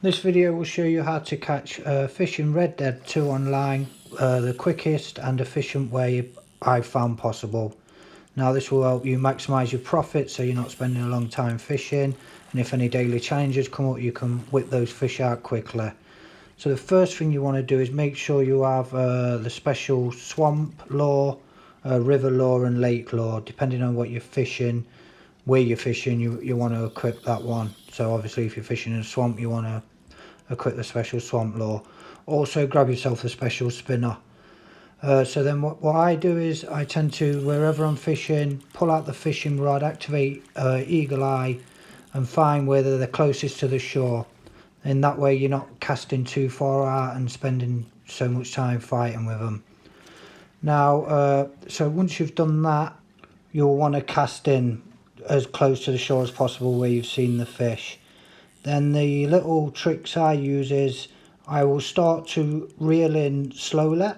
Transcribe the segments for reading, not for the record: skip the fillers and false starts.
This video will show you how to catch fish in Red Dead 2 online the quickest and efficient way I've found possible. Now this will help you maximise your profit so you're not spending a long time fishing, and if any daily challenges come up you can whip those fish out quickly. So the first thing you want to do is make sure you have the special swamp lure, river lure and lake lure. Depending on what you're fishing, where you're fishing, you want to equip that one. So obviously if you're fishing in a swamp you want to equip the special swamp lure. Also grab yourself a special spinner. So then what I do is I tend to, wherever I'm fishing, pull out the fishing rod, activate eagle eye and find whether they're closest to the shore. In that way you're not casting too far out and spending so much time fighting with them. Now so once you've done that, you'll want to cast in as close to the shore as possible where you've seen the fish. Then the little tricks I use is I will start to reel in slowly,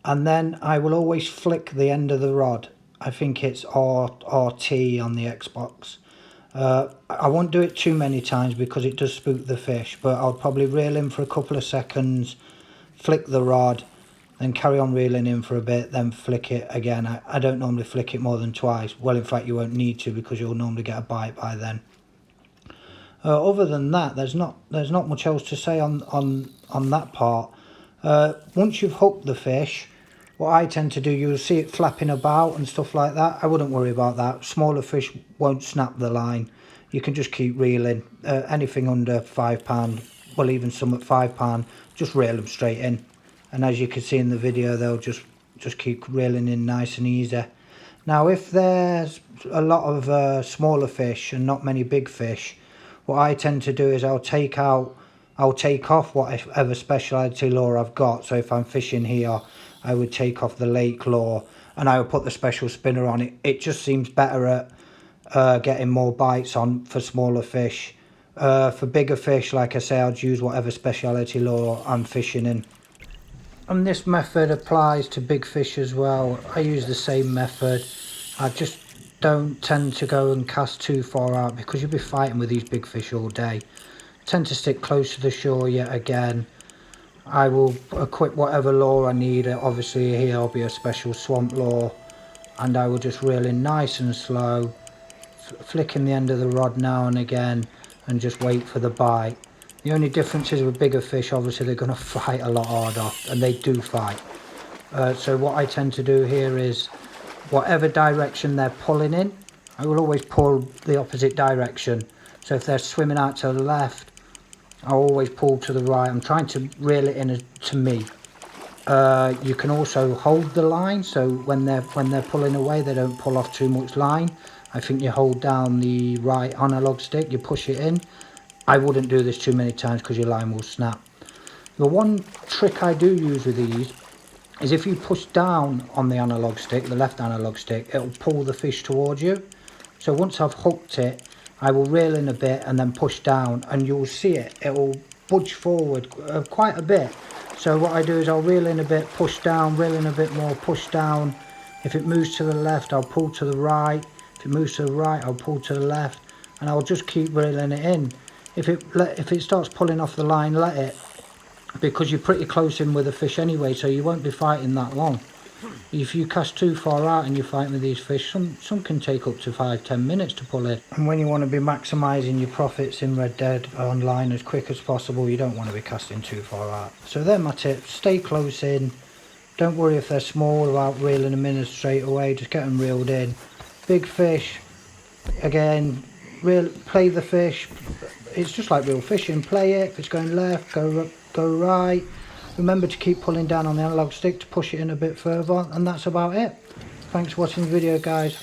and then I will always flick the end of the rod. I think it's RT on the Xbox. I won't do it too many times because it does spook the fish, but I'll probably reel in for a couple of seconds, flick the rod, then carry on reeling in for a bit, then flick it again. I don't normally flick it more than twice. Well, in fact you won't need to because you'll normally get a bite by then. Other than that, there's not much else to say on that part. Once you've hooked the fish, what I tend to do, you'll see it flapping about and stuff like that. I wouldn't worry about that. Smaller fish won't snap the line. You can just keep reeling. Anything under £5, well even some at £5, just reel them straight in. And as you can see in the video, they'll just keep reeling in nice and easy. Now if there's a lot of smaller fish and not many big fish, what I tend to do is I'll take off whatever speciality lure I've got. So if I'm fishing here, I would take off the lake lure and I would put the special spinner on it. It just seems better at getting more bites on for smaller fish. For bigger fish, like I say, I'd use whatever speciality lure I'm fishing in. And this method applies to big fish as well. I use the same method. I just don't tend to go and cast too far out because you'll be fighting with these big fish all day. Tend to stick close to the shore yet again. I will equip whatever lure I need. Obviously here will be a special swamp lure, and I will just reel in nice and slow, flicking the end of the rod now and again and just wait for the bite. The only difference is with bigger fish, obviously they're going to fight a lot harder, and they do fight. So what I tend to do here is whatever direction they're pulling in, I will always pull the opposite direction. So if they're swimming out to the left, I'll always pull to the right. I'm trying to reel it in to me. You can also hold the line, so when they're pulling away, they don't pull off too much line. I think you hold down the right analog stick, you push it in. I wouldn't do this too many times because your line will snap. The one trick I do use with these is if you push down on the analog stick, the left analog stick, it'll pull the fish towards you. So once I've hooked it, I will reel in a bit and then push down, and you'll see it will budge forward quite a bit. So what I do is I'll reel in a bit, push down, reel in a bit more, push down. If it moves to the left, I'll pull to the right. If it moves to the right, I'll pull to the left, and I'll just keep reeling it in. If it starts pulling off the line, let it, because you're pretty close in with the fish anyway, so you won't be fighting that long. If you cast too far out and you're fighting with these fish, some can take up to 5-10 minutes to pull it. And when you want to be maximising your profits in Red Dead Online as quick as possible, you don't want to be casting too far out. So they're my tips. Stay close in. Don't worry if they're small about reeling them in straight away. Just get them reeled in. Big fish, again, play the fish. It's just like real fishing. Play it. If it's going left, go right. Remember to keep pulling down on the analog stick to push it in a bit further, and that's about it. Thanks for watching the video, guys.